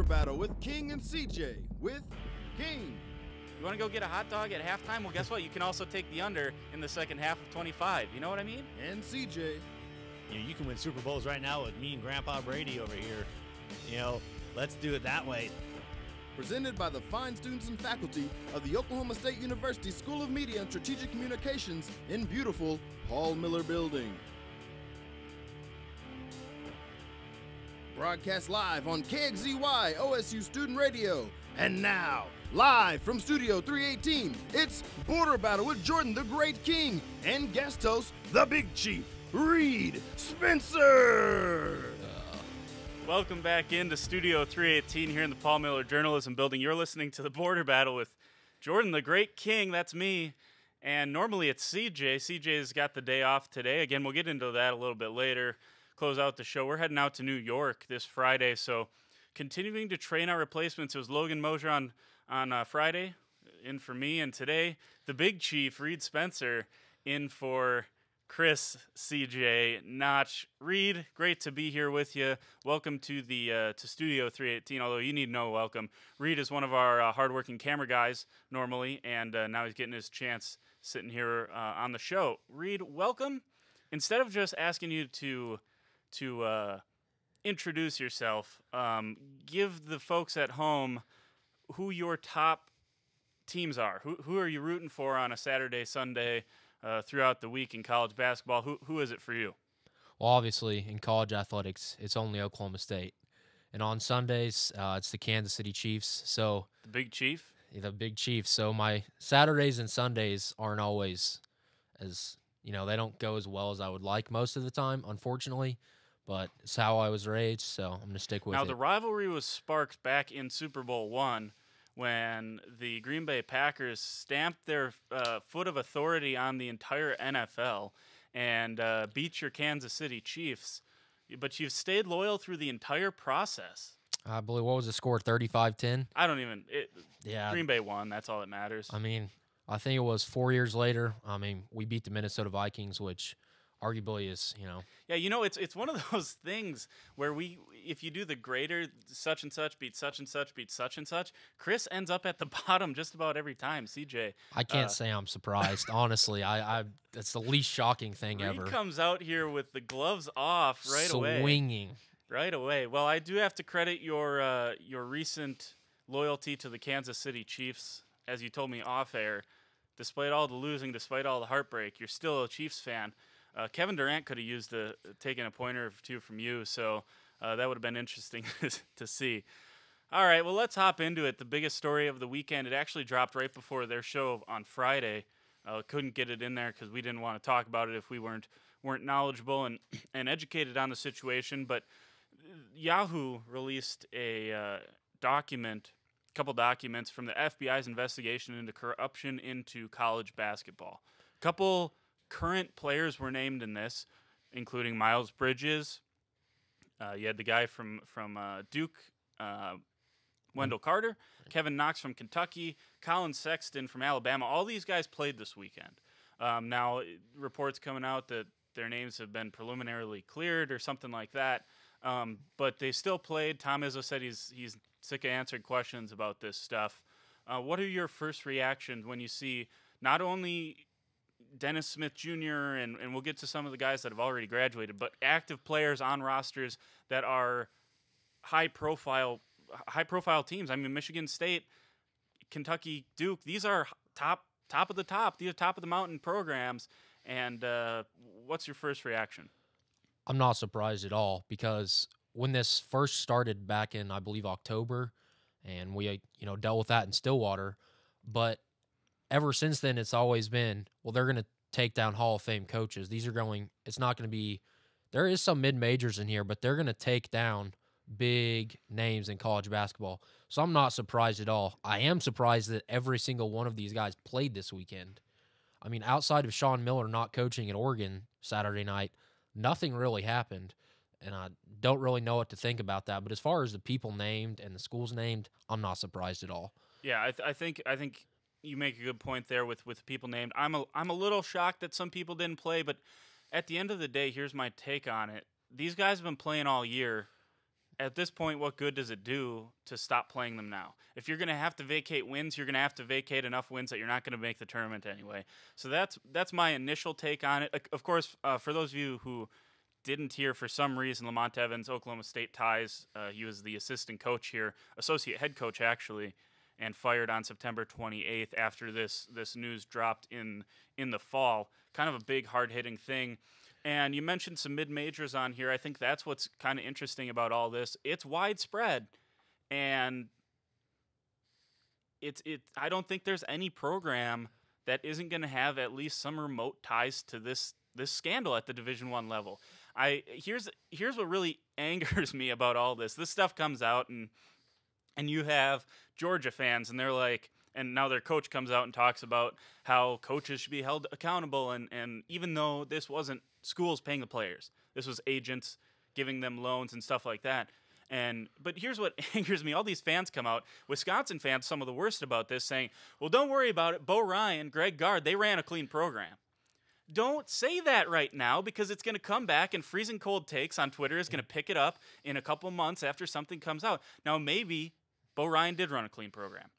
Battle with King and CJ with King. You want to go get a hot dog at halftime? Well, guess what? You can also take the under in the second half of 25. You know what I mean? And CJ. You can win Super Bowls right now with me and Grandpa Brady over here. Let's do it that way. Presented by the fine students and faculty of the Oklahoma State University School of Media and Strategic Communications in beautiful Paul Miller Building. Broadcast live on KXZY OSU Student Radio. And now, live from Studio 318, it's Border Battle with Jordan the Great King and guest host, the Big Chief, Reed Spencer. Welcome back into Studio 318 here in the Paul Miller Journalism Building. You're listening to the Border Battle with Jordan the Great King. That's me. And normally it's CJ. CJ's got the day off today. Again, we'll get into that a little bit later. Close out the show. We're heading out to New York this Friday, so continuing to train our replacements. It was Logan Mosier on Friday, in for me, and today the Big Chief, Reed Spencer, in for Chris, CJ, Notch. Reed, great to be here with you. Welcome to the to Studio 318, although you need no welcome. Reed is one of our hardworking camera guys normally, and now he's getting his chance sitting here on the show. Reed, welcome. Instead of just asking you to introduce yourself, give the folks at home who your top teams are. Who are you rooting for on a Saturday, Sunday, throughout the week in college basketball? Who is it for you? Well, obviously, in college athletics, it's only Oklahoma State. And on Sundays, it's the Kansas City Chiefs. So The Big Chief? The Big Chiefs. So my Saturdays and Sundays aren't always as, they don't go as well as I would like most of the time, unfortunately. But it's how I was raised, so I'm going to stick with it. Now, the rivalry was sparked back in Super Bowl I when the Green Bay Packers stamped their foot of authority on the entire NFL and beat your Kansas City Chiefs. But you've stayed loyal through the entire process. I believe, what was the score, 35-10? I don't even Yeah. Green Bay won. That's all that matters. I think it was 4 years later. We beat the Minnesota Vikings, which arguably is, Yeah, it's one of those things where if you do the greater such and such beat such and such beat such and such, Chris ends up at the bottom just about every time. CJ, I can't say I'm surprised. Honestly, that's the least shocking thing Reed ever. comes out here with the gloves off away. Swinging. Right away. Well, I do have to credit your recent loyalty to the Kansas City Chiefs, as you told me off air. Despite all the losing, despite all the heartbreak, you're still a Chiefs fan. Kevin Durant could have used taken a pointer or two from you, so that would have been interesting to see. All right, well, let's hop into it. The biggest story of the weekend, it actually dropped right before their show on Friday. Couldn't get it in there because we didn't want to talk about it if we weren't knowledgeable and educated on the situation. But Yahoo released a couple documents from the FBI's investigation into corruption into college basketball. Couple current players were named in this, including Miles Bridges. You had the guy from Duke, Wendell Carter, Kevin Knox from Kentucky, Colin Sexton from Alabama. All these guys played this weekend. Now, reports coming out that their names have been preliminarily cleared or something like that, but they still played. Tom Izzo said he's sick of answering questions about this stuff. What are your first reactions when you see not only Dennis Smith Jr., and we'll get to some of the guys that have already graduated, but active players on rosters that are high-profile teams? Michigan State, Kentucky, Duke, these are top of the top. These are top of the mountain programs. And what's your first reaction? I'm not surprised at all because when this first started back in, I believe, October, and we, dealt with that in Stillwater, but ever since then, it's always been, well, they're going to take down Hall of Fame coaches. It's not going to be, there is some mid-majors in here, but they're going to take down big names in college basketball. So I'm not surprised at all. I am surprised that every single one of these guys played this weekend. Outside of Sean Miller not coaching at Oregon Saturday night, nothing really happened. And I don't really know what to think about that. But as far as the people named and the schools named, I'm not surprised at all. Yeah, I think you make a good point there with people named. I'm a little shocked that some people didn't play, but at the end of the day, here's my take on it. These guys have been playing all year. at this point, what good does it do to stop playing them now? If you're going to have to vacate wins, you're going to have to vacate enough wins that you're not going to make the tournament anyway. So that's my initial take on it. Of course, for those of you who didn't hear for some reason, Lamont Evans, Oklahoma State ties. He was the assistant coach here, associate head coach actually, and fired on September 28th after this news dropped in the fall. Kind of a big, hard-hitting thing. And you mentioned some mid-majors on here. I think that's what's kind of interesting about all this. It's widespread, and I don't think there's any program that isn't going to have at least some remote ties to this scandal at the Division I level. Here's what really angers me about all this. This stuff comes out, and you have Georgia fans, and they're like, and now their coach comes out and talks about how coaches should be held accountable, and even though this wasn't schools paying the players, this was agents giving them loans and stuff like that. But here's what angers me. All these fans come out, Wisconsin fans, some of the worst about this, saying, well, don't worry about it. Bo Ryan, Greg Gard, they ran a clean program. Don't say that right now, because it's going to come back, and Freezing Cold Takes on Twitter is going to pick it up in a couple months after something comes out. Now, maybe Bo Ryan did run a clean program.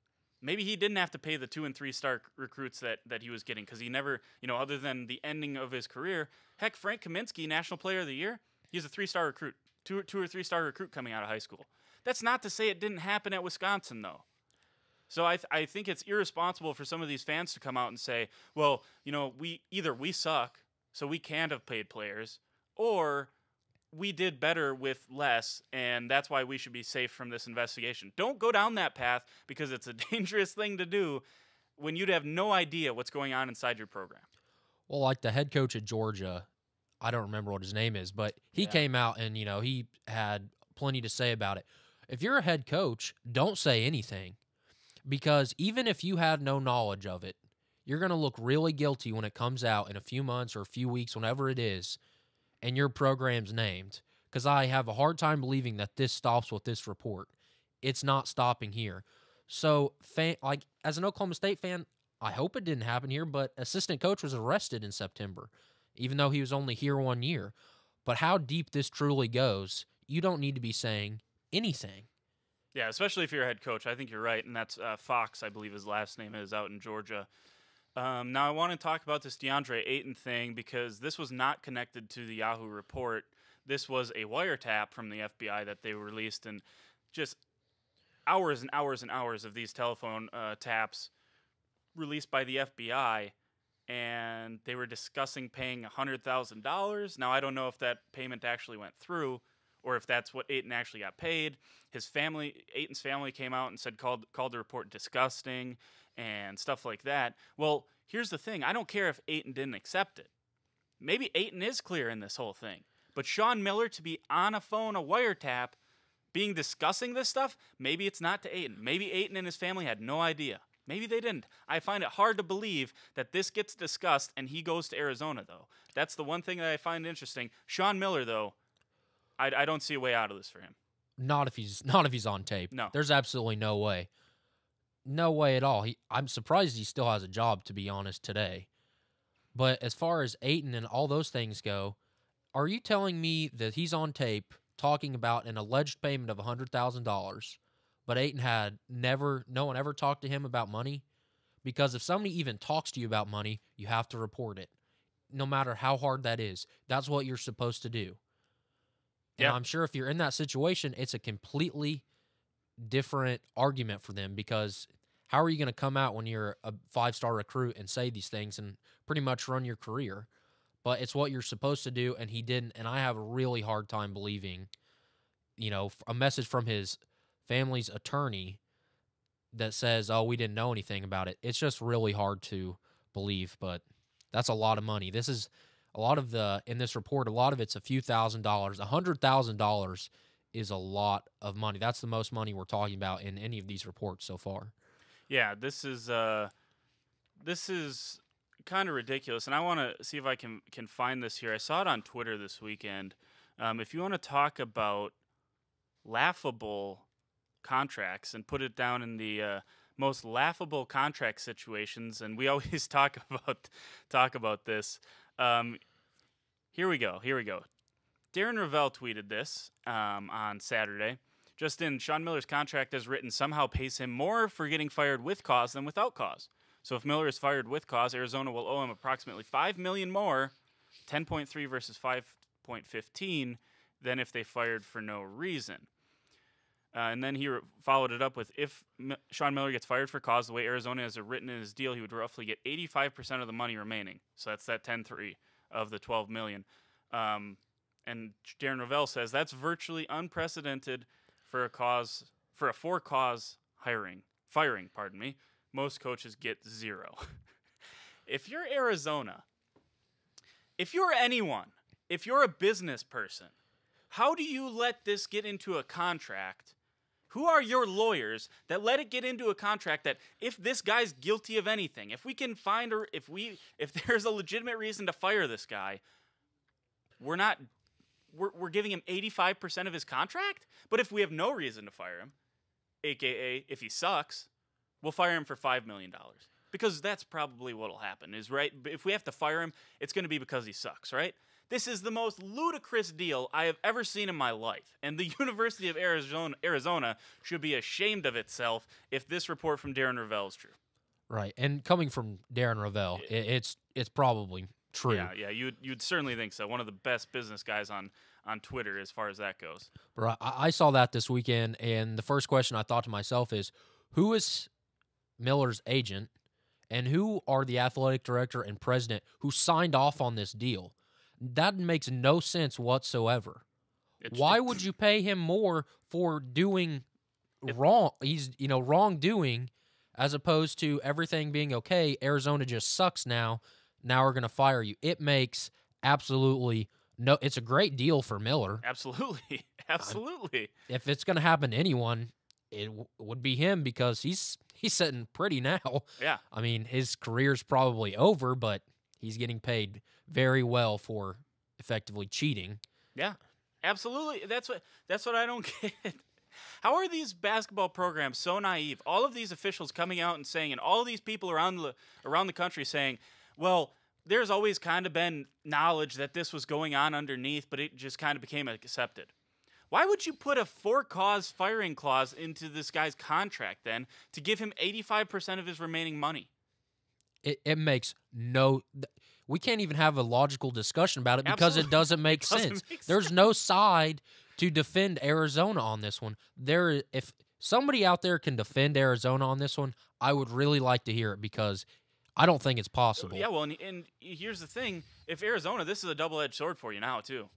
Maybe he didn't have to pay the 2- and 3-star recruits that he was getting, because he never, other than the ending of his career. Heck, Frank Kaminsky, National Player of the Year, he's a 3-star recruit, 2 or 3-star recruit coming out of high school. That's not to say it didn't happen at Wisconsin, though. So I think it's irresponsible for some of these fans to come out and say, well, we suck, so we can't have paid players, or we did better with less, and that's why we should be safe from this investigation. Don't go down that path, because it's a dangerous thing to do when you'd have no idea what's going on inside your program. Well, like the head coach at Georgia, I don't remember what his name is, but he came out and, he had plenty to say about it. If you're a head coach, don't say anything, because even if you had no knowledge of it, you're going to look really guilty when it comes out in a few months or a few weeks, whenever it is, and your program's named, because I have a hard time believing that this stops with this report. It's not stopping here. So, as an Oklahoma State fan, I hope it didn't happen here, but assistant coach was arrested in September, even though he was only here 1 year. But how deep this truly goes, you don't need to be saying anything. Yeah, especially if you're a head coach. I think you're right, and that's Fox, I believe his last name is, out in Georgia. Now, I want to talk about this DeAndre Ayton thing, because this was not connected to the Yahoo report. This was a wiretap from the FBI that they released, and just hours and hours and hours of these telephone taps released by the FBI, and they were discussing paying $100,000. Now, I don't know if that payment actually went through, or if that's what Ayton actually got paid. Ayton's family came out and said called the report disgusting and stuff like that. Well, here's the thing. I don't care if Ayton didn't accept it. Maybe Ayton is clear in this whole thing. But Sean Miller to be on a phone, a wiretap, discussing this stuff, maybe it's not to Ayton. Maybe Ayton and his family had no idea. Maybe they didn't. I find it hard to believe that this gets discussed and he goes to Arizona, though. That's the one thing that I find interesting. Sean Miller, though, I don't see a way out of this for him. Not if he's on tape. No. There's absolutely no way. No way at all. I'm surprised he still has a job, to be honest, today. But as far as Ayton and all those things go, are you telling me that he's on tape talking about an alleged payment of $100,000, but Ayton had no one ever talked to him about money? Because if somebody even talks to you about money, you have to report it, no matter how hard that is. That's what you're supposed to do. And I'm sure if you're in that situation, it's a completely different argument for them, because how are you going to come out when you're a 5-star recruit and say these things and pretty much run your career? But it's what you're supposed to do, and he didn't. And I have a really hard time believing, a message from his family's attorney that says, oh, we didn't know anything about it. It's just really hard to believe, but that's a lot of money. This is a lot of in this report, a lot of it's a few $1,000s. $100,000 is a lot of money. That's the most money we're talking about in any of these reports so far. Yeah, this is kind of ridiculous, and I want to see if I can find this here. I saw it on Twitter this weekend. If you want to talk about laughable contracts and put it down in the most laughable contract situations, and we always talk about this. Here we go. Darren Ravel tweeted this on Saturday. Just in, Sean Miller's contract as written somehow pays him more for getting fired with cause than without cause. So if Miller is fired with cause, Arizona will owe him approximately $5 million more, 10.3 versus 5.15, than if they fired for no reason. And then he followed it up with, if Sean Miller gets fired for cause, the way Arizona has it written in his deal, he would roughly get 85% of the money remaining. So that's that 10.3 of the $12 million. And Darren Ravel says that's virtually unprecedented for a for-cause firing. Most coaches get 0. If you're Arizona, if you're anyone, if you're a business person, how do you let this get into a contract? Who are your lawyers that let it get into a contract that if this guy's guilty of anything, if we can find or if there's a legitimate reason to fire this guy, we're giving him 85% of his contract? But if we have no reason to fire him, aka if he sucks, we'll fire him for $5 million. Because that's probably what'll happen, is right? If we have to fire him, it's going to be because he sucks, right? This is the most ludicrous deal I have ever seen in my life. And the University of Arizona should be ashamed of itself if this report from Darren Ravel is true. Right. And coming from Darren Ravel, it's probably true. Yeah, you'd certainly think so. One of the best business guys on Twitter as far as that goes. Right. I saw that this weekend, and the first question I thought to myself is, who is Miller's agent, and who are the athletic director and president who signed off on this deal? That makes no sense whatsoever. Why would you pay him more for doing wrong? He's wrongdoing, as opposed to everything being okay. Arizona just sucks now. Now we're going to fire you. It makes absolutely no. It's a great deal for Miller. Absolutely. If it's going to happen to anyone, it would be him, because he's sitting pretty now. Yeah. I mean, his career's probably over, but he's getting paid very well for effectively cheating. Yeah, absolutely. That's what I don't get. How are these basketball programs so naive? All of these officials coming out and saying, and all of these people around the country saying, well, there's always kind of been knowledge that this was going on underneath, but it just kind of became accepted. Why would you put a for-cause firing clause into this guy's contract then to give him 85% of his remaining money? It makes no... We can't even have a logical discussion about it because it doesn't make sense. There's no side to defend Arizona on this one. If somebody out there can defend Arizona on this one, I would really like to hear it, because I don't think it's possible. Yeah, well, and here's the thing. If Arizona, this is a double-edged sword for you now, too.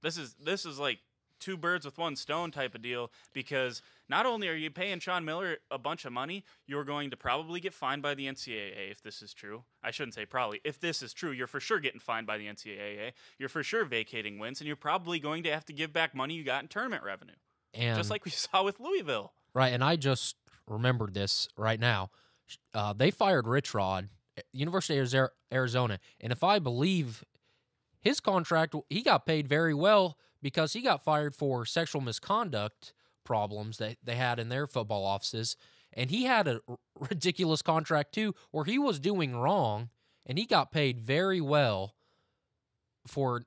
This is like two birds with one stone type of deal, because not only are you paying Sean Miller a bunch of money, you're going to probably get fined by the NCAA if this is true. I shouldn't say probably. If this is true, you're for sure getting fined by the NCAA. You're for sure vacating wins, and you're probably going to have to give back money you got in tournament revenue. And just like we saw with Louisville. Right, and I just remembered this right now. They fired Rich Rod, University of Arizona, and if I believe his contract, he got paid very well, because he got fired for sexual misconduct problems that they had in their football offices, and he had a ridiculous contract too, where he was doing wrong, and he got paid very well for,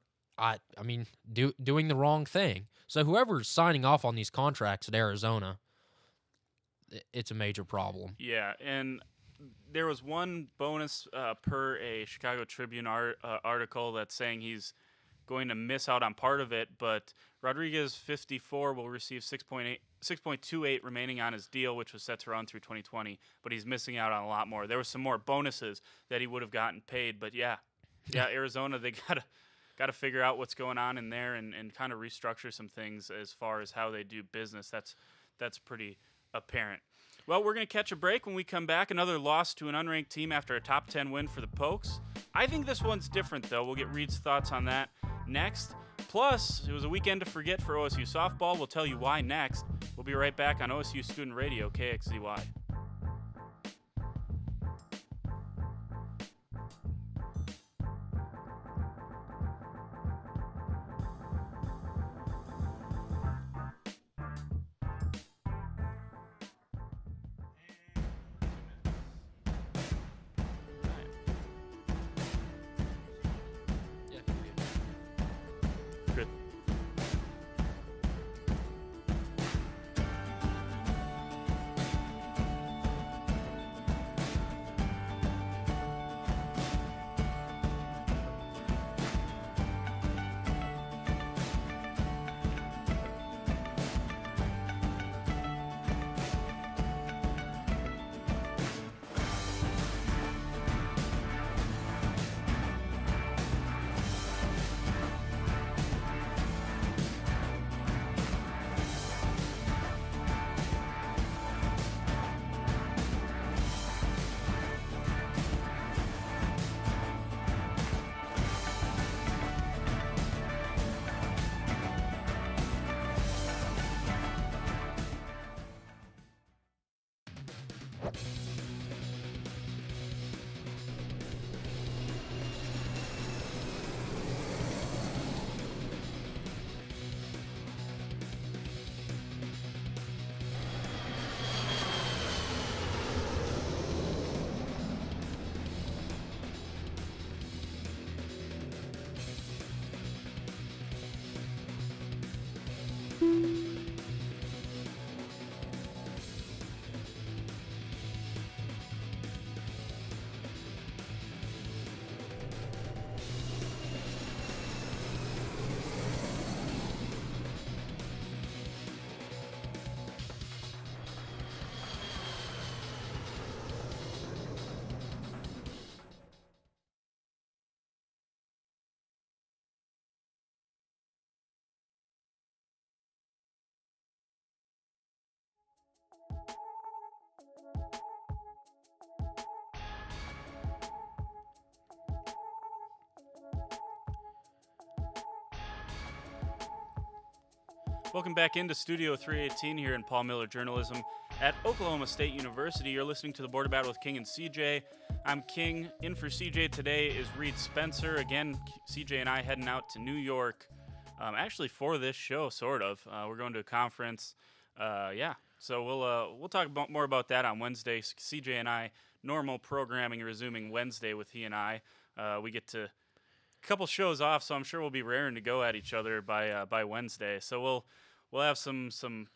doing the wrong thing. So whoever's signing off on these contracts at Arizona, it's a major problem. Yeah, and there was one bonus per a Chicago Tribune article that's saying he's going to miss out on part of it, but Rodriguez, 54, will receive 6.28 remaining on his deal, which was set to run through 2020, but he's missing out on a lot more. There was some more bonuses that he would have gotten paid, but yeah, Arizona, they gotta figure out what's going on in there and kind of restructure some things as far as how they do business. That's pretty apparent. Well, we're going to catch a break. When we come back, another loss to an unranked team after a top 10 win for the Pokes. I think this one's different, though. We'll get Reed's thoughts on that next. Plus, it was a weekend to forget for OSU softball. We'll tell you why next. We'll be right back on OSU Student Radio, KXZY. Welcome back into Studio 318 here in Paul Miller Journalism at Oklahoma State University. You're listening to the Border Battle with King and CJ. I'm King. In for CJ today is Reed Spencer. Again, CJ and I heading out to New York, actually for this show, sort of. We're going to a conference. So we'll talk more about that on Wednesday. CJ and I, normal programming resuming Wednesday with he and I. We get to a couple shows off, so I'm sure we'll be raring to go at each other by Wednesday. So we'll have some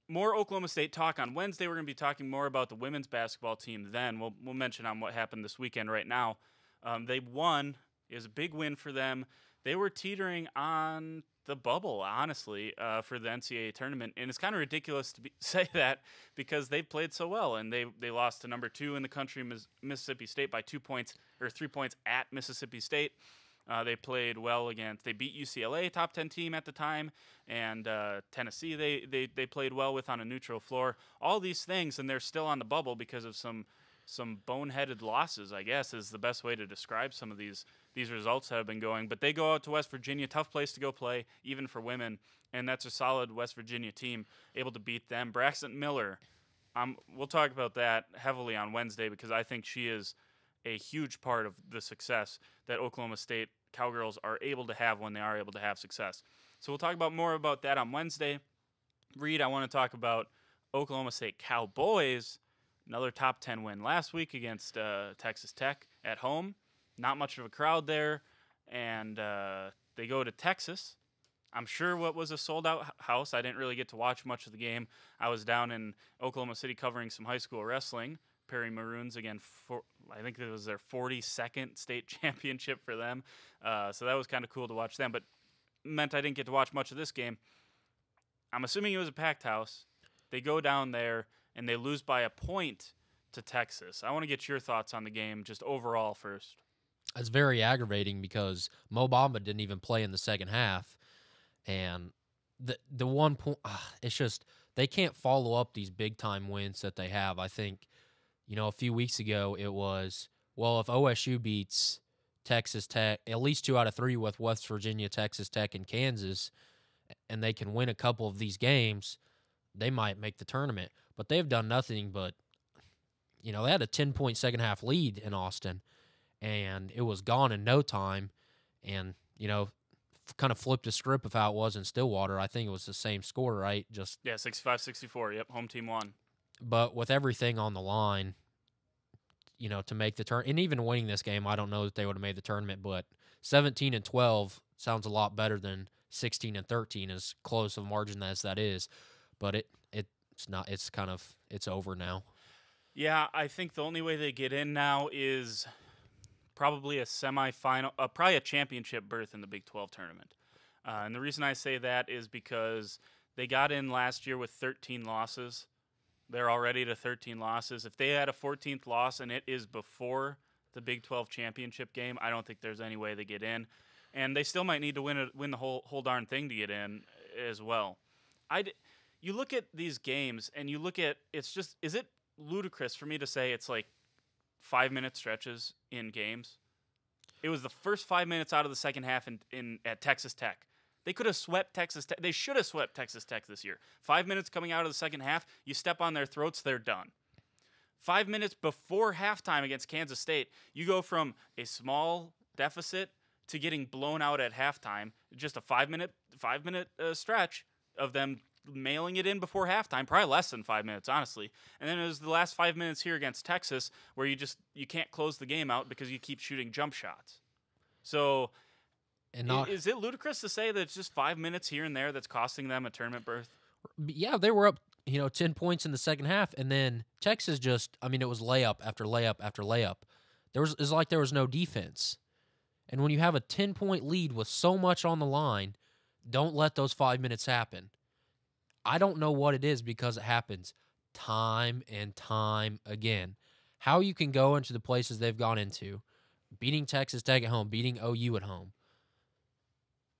more Oklahoma State talk on Wednesday. We're going to be talking more about the women's basketball team then. We'll mention on what happened this weekend right now. They won. It was a big win for them. They were teetering on the bubble, honestly, for the NCAA tournament. And it's kind of ridiculous to say that because they played so well. And they lost to number 2 in the country, Mississippi State, by 2 points or 3 points at Mississippi State. They played well they beat UCLA, top 10 team at the time, and Tennessee they played well with on a neutral floor. All these things, and they're still on the bubble because of some boneheaded losses, I guess, is the best way to describe some of these results that have been going. But they go out to West Virginia, tough place to go play, even for women, and that's a solid West Virginia team, able to beat them. Braxton Miller, we'll talk about that heavily on Wednesday because I think she is a huge part of the success that Oklahoma State Cowgirls are able to have when they are able to have success. So we'll talk more about that on Wednesday. Reed, I want to talk about Oklahoma State Cowboys, another top 10 win last week against Texas Tech at home. Not much of a crowd there, and they go to Texas. I'm sure what was a sold-out house. I didn't really get to watch much of the game. I was down in Oklahoma City covering some high school wrestling. Perry Maroons, again, I think it was their 42nd state championship for them. So that was kind of cool to watch them, but meant I didn't get to watch much of this game. I'm assuming it was a packed house. They go down there, and they lose by a point to Texas. I want to get your thoughts on the game just overall first. It's very aggravating because Mo Bamba didn't even play in the second half. And the one point, it's just they can't follow up these big-time wins that they have. I think, a few weeks ago it was, well, if OSU beats Texas Tech, at least 2 out of 3 with West Virginia, Texas Tech, and Kansas, and they can win a couple of these games, they might make the tournament. But they've done nothing but, they had a 10-point second-half lead in Austin, and it was gone in no time. And, kind of flipped the script of how it was in Stillwater. I think it was the same score, right? 65-64. Yep, home team won. But with everything on the line, to make the turn, and even winning this game, I don't know that they would have made the tournament, but 17-12 sounds a lot better than 16-13, as close of a margin as that is. But it's not. It's over now. Yeah, I think the only way they get in now is probably a semifinal, probably a championship berth in the Big 12 tournament. And the reason I say that is because they got in last year with 13 losses. They're already to 13 losses. If they had a 14th loss and it is before the Big 12 championship game, I don't think there's any way they get in. And they still might need to win the whole darn thing to get in as well. You look at these games and you look at, is it ludicrous for me to say it's like 5-minute stretches in games? It was the first 5 minutes out of the second half at Texas Tech. They could have swept Texas Tech. They should have swept Texas Tech this year. 5 minutes coming out of the second half, you step on their throats, they're done. 5 minutes before halftime against Kansas State, you go from a small deficit to getting blown out at halftime. Just a 5-minute stretch of them mailing it in before halftime, probably less than 5 minutes, honestly. And then it was the last 5 minutes here against Texas where you can't close the game out because you keep shooting jump shots. So is it ludicrous to say that it's just 5 minutes here and there that's costing them a tournament berth? Yeah, they were up, 10 points in the second half, and then Texas it was layup after layup after layup. It's like there was no defense. And when you have a 10-point lead with so much on the line, don't let those 5 minutes happen. I don't know what it is because it happens time and time again. How you can go into the places they've gone into, beating Texas Tech at home, beating OU at home,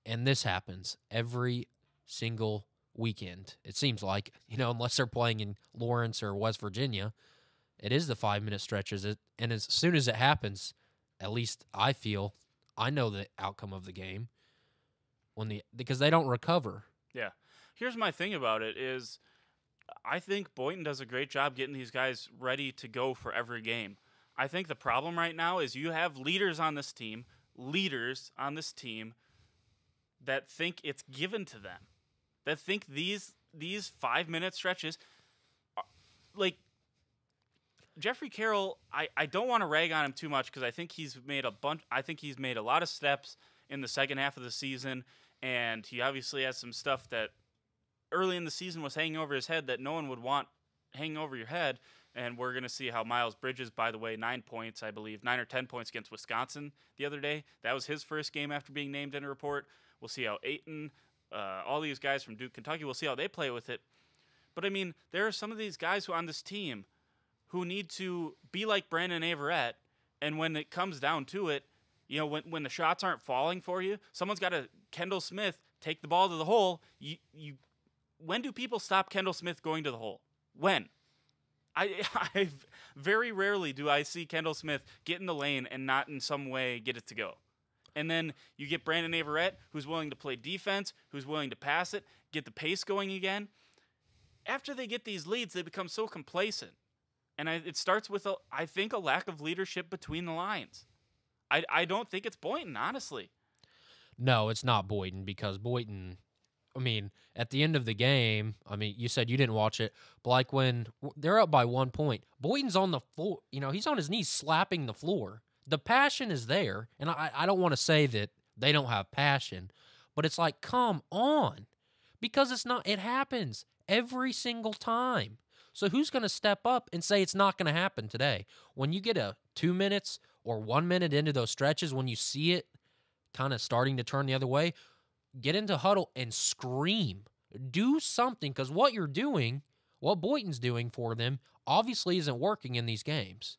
and this happens every single weekend. It seems like, unless they're playing in Lawrence or West Virginia, it is the 5-minute stretches. And as soon as it happens, at least I know the outcome of the game because they don't recover. Yeah. Here's my thing about it is I think Boynton does a great job getting these guys ready to go for every game. I think the problem right now is you have leaders on this team that think it's given to them, that think these 5-minute stretches, like Jeffrey Carroll, I don't want to rag on him too much because I think he's made a lot of steps in the second half of the season, and he obviously has some stuff that early in the season was hanging over his head that no one would want hanging over your head. And we're going to see how Miles Bridges, by the way, 9 points, I believe, 9 or 10 points against Wisconsin the other day. That was his first game after being named in a report. We'll see how Ayton, all these guys from Duke, Kentucky, we'll see how they play with it. But, I mean, there are some of these guys who on this team who need to be like Brandon Averette, and when it comes down to it, you know, when the shots aren't falling for you, someone's got to, Kendall Smith, take the ball to the hole. When do people stop Kendall Smith going to the hole? When? I very rarely do I see Kendall Smith get in the lane and not in some way get it to go. And then you get Brandon Averette, who's willing to play defense, who's willing to pass it, get the pace going again. After they get these leads, they become so complacent. And it starts with, I think, a lack of leadership between the lines. I don't think it's Boynton, honestly. No, it's not Boynton because Boynton, I mean, at the end of the game, I mean, you said you didn't watch it, but like when they're up by 1 point, Boynton's on the floor, you know, he's on his knees slapping the floor. The passion is there, and I don't want to say that they don't have passion, but it's like, come on, because it happens every single time. So who's going to step up and say it's not going to happen today? When you get a 2 minutes or 1 minute into those stretches, when you see it kind of starting to turn the other way, get into huddle and scream. Do something, because what you're doing, what Boynton's doing for them, obviously isn't working in these games.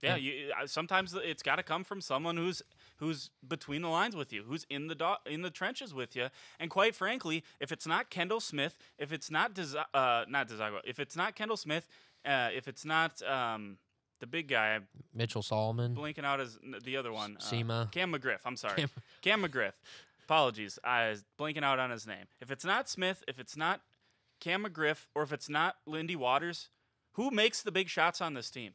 Yeah, sometimes it's got to come from someone who's between the lines with you, who's in the trenches with you. And quite frankly, if it's not Kendall Smith, if it's not if it's not Kendall Smith, if it's not the big guy, Mitchell Solomon, blinking out as the other one, Sema, Cam McGriff. I'm sorry, Cam McGriff. Apologies, I was blinking out on his name. If it's not Smith, if it's not Cam McGriff, or if it's not Lindy Waters, who makes the big shots on this team?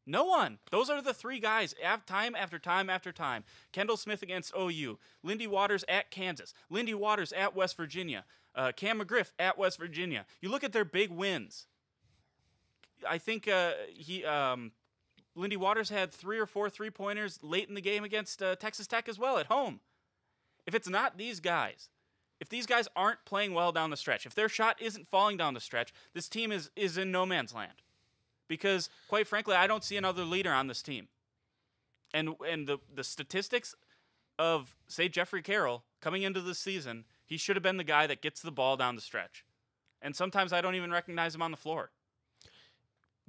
No one. Those are the three guys, time after time after time. Kendall Smith against OU. Lindy Waters at Kansas. Lindy Waters at West Virginia. Cam McGriff at West Virginia. You look at their big wins. I think Lindy Waters had 3 or 4 3-pointers late in the game against Texas Tech as well at home. If it's not these guys, if these guys aren't playing well down the stretch, if their shot isn't falling down the stretch, this team is in no man's land. Because, quite frankly, I don't see another leader on this team. And the statistics of, say, Jeffrey Carroll coming into this season, he should have been the guy that gets the ball down the stretch. And sometimes I don't even recognize him on the floor.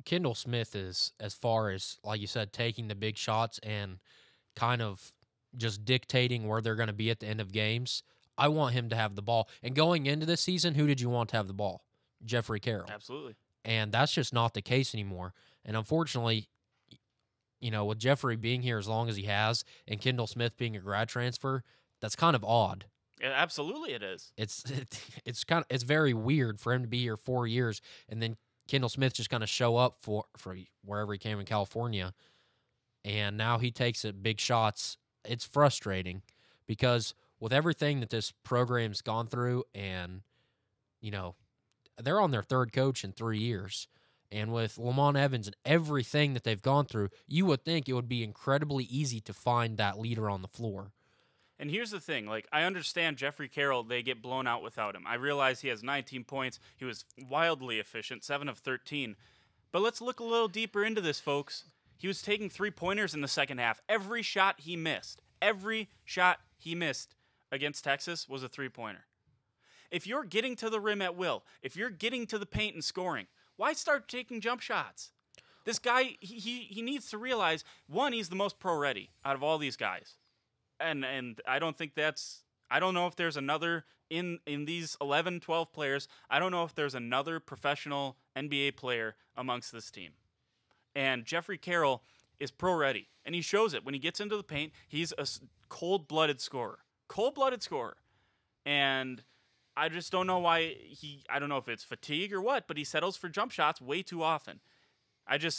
Kendall Smith is, as far as, like you said, taking the big shots and kind of just dictating where they're going to be at the end of games. I want him to have the ball. And going into this season, who did you want to have the ball? Jeffrey Carroll. Absolutely. And that's just not the case anymore. And unfortunately, you know, with Jeffrey being here as long as he has and Kendall Smith being a grad transfer, that's kind of odd. Yeah, absolutely it is. It's very weird for him to be here 4 years and then Kendall Smith just kind of show up for wherever he came in California. And now he takes it big shots. It's frustrating because with everything that this program's gone through and, you know, they're on their third coach in 3 years. And with Lamont Evans and everything that they've gone through, you would think it would be incredibly easy to find that leader on the floor. And here's the thing. Like, I understand Jeffrey Carroll, they get blown out without him. I realize he has 19 points. He was wildly efficient, 7 of 13. But let's look a little deeper into this, folks. He was taking 3-pointers in the second half. Every shot he missed against Texas was a 3-pointer. If you're getting to the rim at will, if you're getting to the paint and scoring, why start taking jump shots? This guy, he needs to realize, one, he's the most pro-ready out of all these guys. And I don't think I don't know if there's another, in these 11, 12 players, I don't know if there's another professional NBA player amongst this team. And Jeffrey Carroll is pro-ready, and he shows it. When he gets into the paint, he's a cold-blooded scorer. And I just don't know why I don't know if it's fatigue or what, but he settles for jump shots way too often.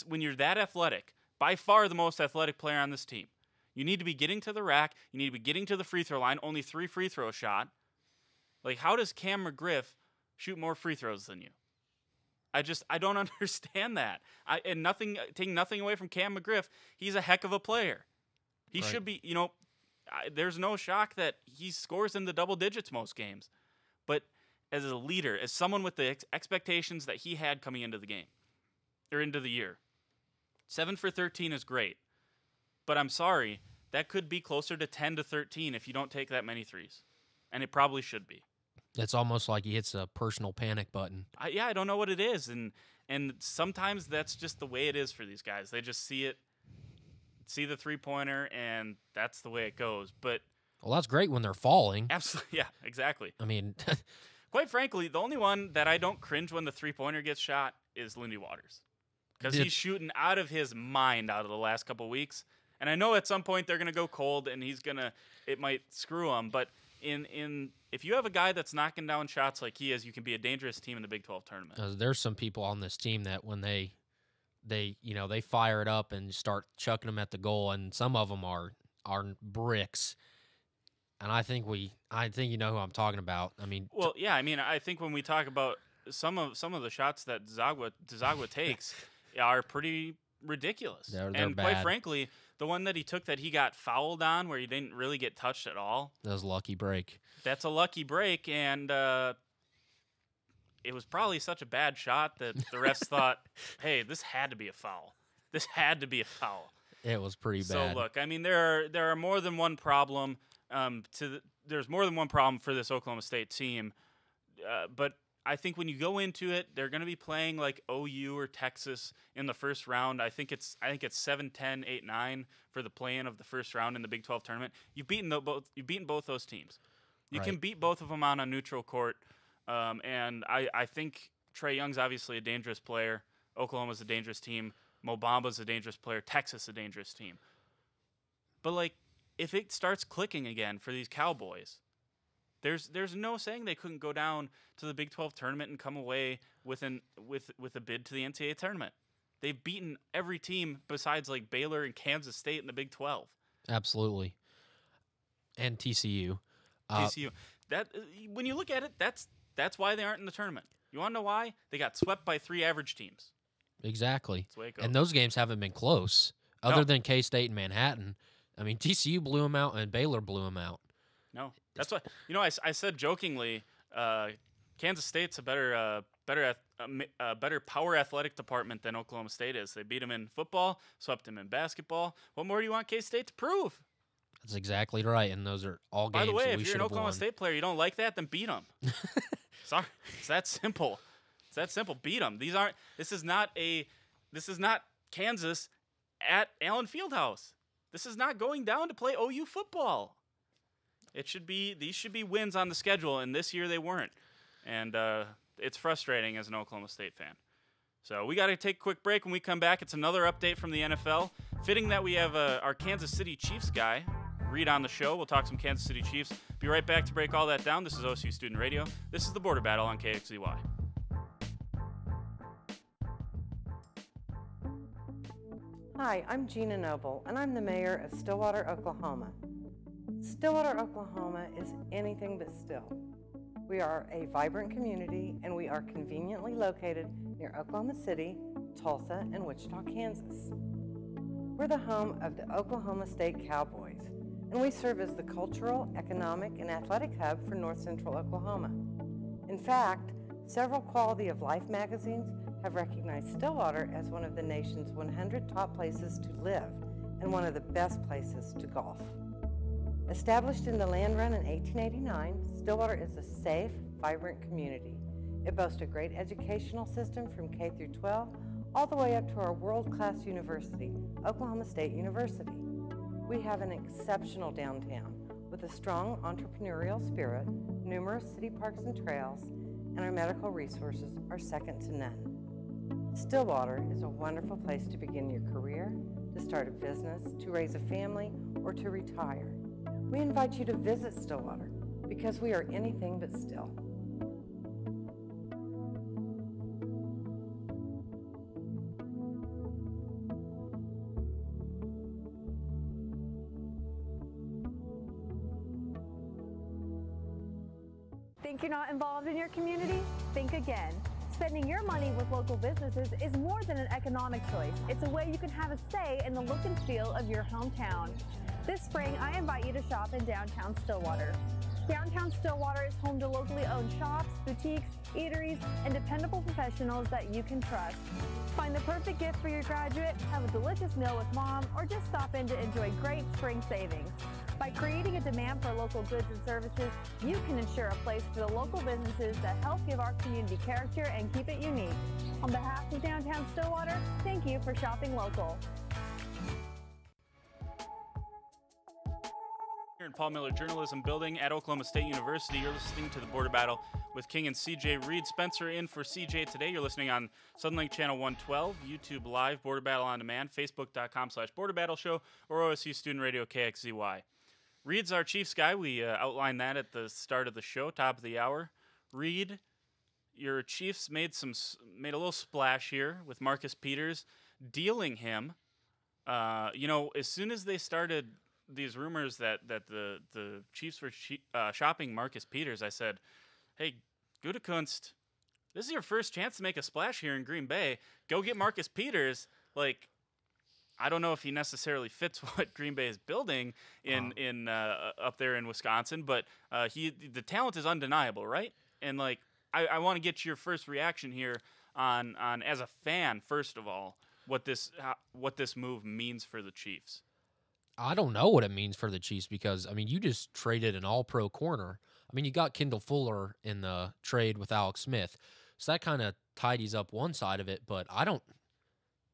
When you're that athletic, by far the most athletic player on this team, you need to be getting to the rack. You need to be getting to the free throw line. Only 3 free throw shot. Like, how does Cam McGriff shoot more free throws than you? I don't understand that. Taking nothing away from Cam McGriff, he's a heck of a player. He should be, there's no shock that he scores in the double digits most games. But as a leader, as someone with the expectations that he had coming into the game, or into the year, 7 for 13 is great. But I'm sorry, that could be closer to 10 to 13 if you don't take that many threes. And it probably should be. It's almost like he hits a personal panic button. I don't know what it is. And sometimes that's just the way it is for these guys. They just see the three-pointer, and that's the way it goes. But well, that's great when they're falling. Absolutely, yeah, exactly. I mean, quite frankly, the only one that I don't cringe when the three-pointer gets shot is Lindy Waters. Because he's shooting out of his mind out of the last couple of weeks. And I know at some point they're going to go cold, and it might screw him. But if you have a guy that's knocking down shots like he is, you can be a dangerous team in the Big 12 tournament. There's some people on this team that when they fire it up and start chucking them at the goal, and some of them are bricks. And I think you know who I'm talking about. I mean, well, yeah. I mean, I think when we talk about some of the shots that Zagwa takes are pretty ridiculous. They're and bad. Quite frankly, the one that he took that he got fouled on, where he didn't really get touched at all, that was a lucky break. That's a lucky break, and it was probably such a bad shot that the refs thought, "Hey, this had to be a foul. This had to be a foul." It was pretty bad. So look, I mean, there are more than one problem. There's more than one problem for this Oklahoma State team, but I think when you go into it, they're going to be playing like OU or Texas in the first round. I think it's 7-10, 8-9 for the play-in of the first round in the Big 12 tournament. You've beaten both those teams. You can beat both of them on a neutral court, and I think Trae Young's obviously a dangerous player. Oklahoma's a dangerous team. Mo Bamba's a dangerous player. Texas a dangerous team. But like, if it starts clicking again for these Cowboys, there's no saying they couldn't go down to the Big 12 tournament and come away with a bid to the NCAA tournament. They've beaten every team besides like Baylor and Kansas State in the Big 12. Absolutely. And TCU. TCU. When you look at it, that's why they aren't in the tournament. You want to know why? They got swept by 3 average teams. Exactly. That's the way it goes. And those games haven't been close, other than K-State and Manhattan. I mean, TCU blew them out, and Baylor blew them out. No, that's why. I said jokingly, Kansas State's a better power athletic department than Oklahoma State is. They beat them in football, swept them in basketball. What more do you want K-State to prove? That's exactly right, and those are all games. By the way, that we if you're an Oklahoma won. State player, you don't like that, then beat them. Sorry, it's that simple. It's that simple. Beat them. This is not Kansas at Allen Fieldhouse. This is not going down to play OU football. These should be wins on the schedule, and this year they weren't. And it's frustrating as an Oklahoma State fan. So we got to take a quick break. When we come back, it's another update from the NFL. Fitting that we have our Kansas City Chiefs guy, Reed, on the show. We'll talk some Kansas City Chiefs. Be right back to break all that down. This is OSU Student Radio. This is the Border Battle on KXZY. Hi, I'm Gina Noble, and I'm the mayor of Stillwater, Oklahoma. Stillwater, Oklahoma is anything but still. We are a vibrant community, and we are conveniently located near Oklahoma City, Tulsa, and Wichita, Kansas. We're the home of the Oklahoma State Cowboys, and we serve as the cultural, economic, and athletic hub for North Central Oklahoma. In fact, several Quality of Life magazines have recognized Stillwater as one of the nation's 100 top places to live and one of the best places to golf. Established in the land run in 1889, Stillwater is a safe, vibrant community. It boasts a great educational system from K through 12, all the way up to our world-class university, Oklahoma State University. We have an exceptional downtown with a strong entrepreneurial spirit, numerous city parks and trails, and our medical resources are second to none. Stillwater is a wonderful place to begin your career, to start a business, to raise a family, or to retire. We invite you to visit Stillwater because we are anything but still. Think you're not involved in your community? Think again. Spending your money with local businesses is more than an economic choice. It's a way you can have a say in the look and feel of your hometown. This spring, I invite you to shop in downtown Stillwater. Downtown Stillwater is home to locally owned shops, boutiques, eateries, and dependable professionals that you can trust. Find the perfect gift for your graduate, have a delicious meal with mom, or just stop in to enjoy great spring savings. By creating a demand for local goods and services, you can ensure a place for the local businesses that help give our community character and keep it unique. On behalf of Downtown Stillwater, thank you for shopping local. Here in Paul Miller Journalism Building at Oklahoma State University, you're listening to the Border Battle with King and CJ Reed. Spencer in for CJ today. You're listening on Sunlink Channel 112, YouTube Live, Border Battle On Demand, Facebook.com/Border Battle Show, or OSU Student Radio KXZY. Reed's our Chiefs guy. We outlined that at the start of the show, top of the hour. Reed, your Chiefs made a little splash here with Marcus Peters, dealing him. As soon as they started these rumors that the Chiefs were shopping Marcus Peters, I said, hey, Gutekunst, this is your first chance to make a splash here in Green Bay. Go get Marcus Peters. Like, I don't know if he necessarily fits what Green Bay is building in up there in Wisconsin, but the talent is undeniable, right? And like, I want to get your first reaction here on as a fan, first of all, what this move means for the Chiefs. I don't know what it means for the Chiefs because, I mean, you just traded an all-pro corner. I mean, you got Kendall Fuller in the trade with Alex Smith, so that kind of tidies up one side of it, but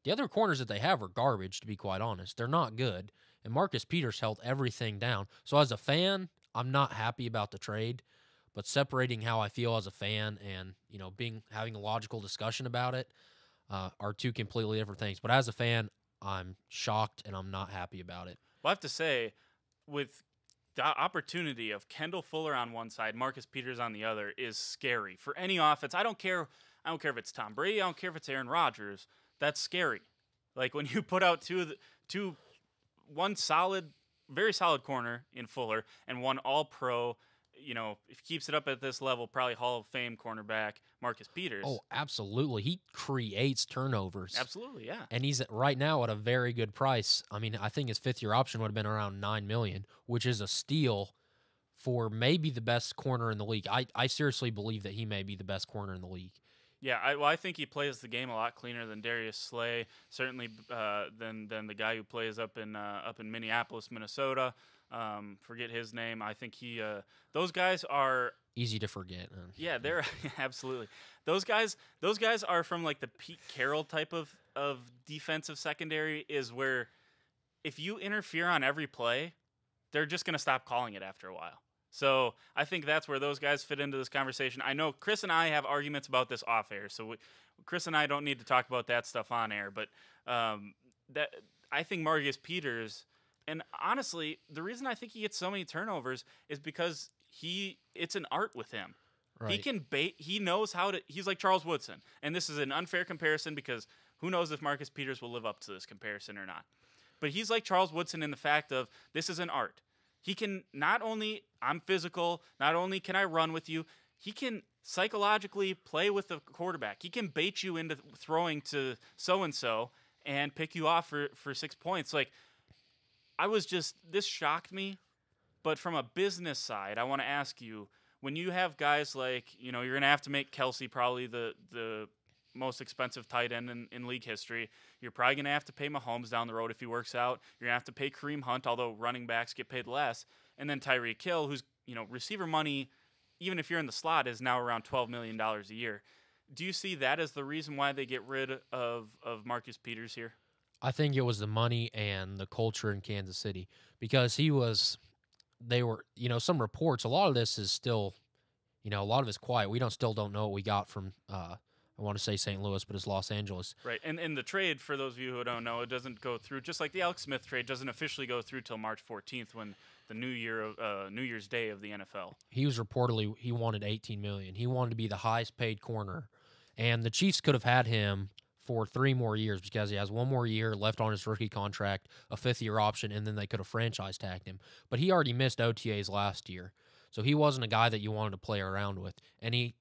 the other corners that they have are garbage, to be quite honest. They're not good, and Marcus Peters held everything down. So as a fan, I'm not happy about the trade, but separating how I feel as a fan and, having a logical discussion about it are two completely different things. But as a fan, I'm shocked and I'm not happy about it. Well, I have to say, with the opportunity of Kendall Fuller on one side, Marcus Peters on the other, is scary for any offense. I don't care if it's Tom Brady. I don't care if it's Aaron Rodgers. That's scary. Like when you put out one solid, very solid corner in Fuller and one all-pro, if he keeps it up at this level, probably Hall of Fame cornerback, Marcus Peters. Oh, absolutely. He creates turnovers. Absolutely, yeah. And he's right now at a very good price. I mean, I think his fifth-year option would have been around $9 million, which is a steal for maybe the best corner in the league. I seriously believe that he may be the best corner in the league. Yeah, I think he plays the game a lot cleaner than Darius Slay, certainly than the guy who plays up in Minneapolis, Minnesota. Forget his name. I think those guys are easy to forget. Yeah, they're absolutely. Those guys are from like the Pete Carroll type of defensive secondary, is where if you interfere on every play, they're just going to stop calling it after a while. So I think that's where those guys fit into this conversation. I know Chris and I have arguments about this off air, so Chris and I don't need to talk about that stuff on air. But that I think Marcus Peters, and honestly, the reason I think he gets so many turnovers is because it's an art with him. Right. He can bait. He knows how to. He's like Charles Woodson, and this is an unfair comparison because who knows if Marcus Peters will live up to this comparison or not. But he's like Charles Woodson in the fact of this is an art. He can not only, I'm physical, not only can I run with you, he can psychologically play with the quarterback. He can bait you into throwing to so-and-so and pick you off for 6 points. Like, this shocked me. But from a business side, I want to ask you, when you have guys like, you're going to have to make Kelsey probably the most expensive tight end in league history. You're probably going to have to pay Mahomes down the road if he works out. You're going to have to pay Kareem Hunt, although running backs get paid less. And then Tyreek Hill, who's, receiver money, even if you're in the slot, is now around $12 million a year. Do you see that as the reason why they get rid of Marcus Peters here? I think it was the money and the culture in Kansas City because some reports, a lot of this is still, a lot of it's quiet. We still don't know what we got from, I want to say St. Louis, but it's Los Angeles. Right, and the trade, for those of you who don't know, it doesn't go through, just like the Alex Smith trade, doesn't officially go through till March 14th when the New Year's Day of the NFL. He wanted $18 million. He wanted to be the highest paid corner, and the Chiefs could have had him for 3 more years because he has 1 more year left on his rookie contract, a 5th-year option, and then they could have franchise tagged him. But he already missed OTAs last year. So he wasn't a guy that you wanted to play around with. And he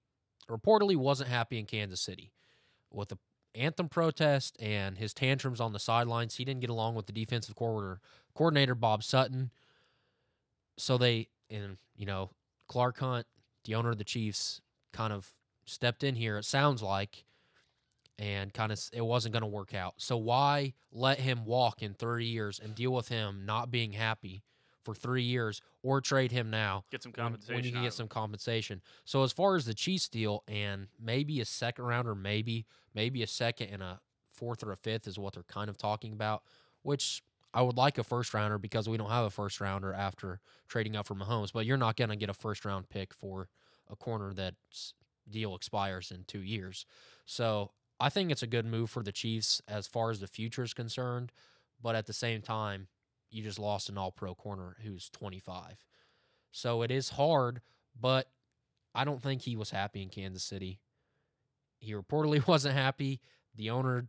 reportedly wasn't happy in Kansas City. With the anthem protest and his tantrums on the sidelines, he didn't get along with the defensive coordinator Bob Sutton. So Clark Hunt, the owner of the Chiefs, kind of stepped in here, it sounds like, and it wasn't going to work out. So why let him walk in 30 years and deal with him not being happy for 3 years, or trade him now? Get some compensation. When you can get some compensation. So as far as the Chiefs deal, and maybe a second rounder, maybe a second and a fourth or a fifth is what they're kind of talking about, which I would like a first rounder because we don't have a first rounder after trading up for Mahomes, but you're not going to get a first round pick for a corner that's deal expires in 2 years. So I think it's a good move for the Chiefs as far as the future is concerned, but at the same time, you just lost an all-pro corner who's 25. So it is hard, but I don't think he was happy in Kansas City. He reportedly wasn't happy. The owner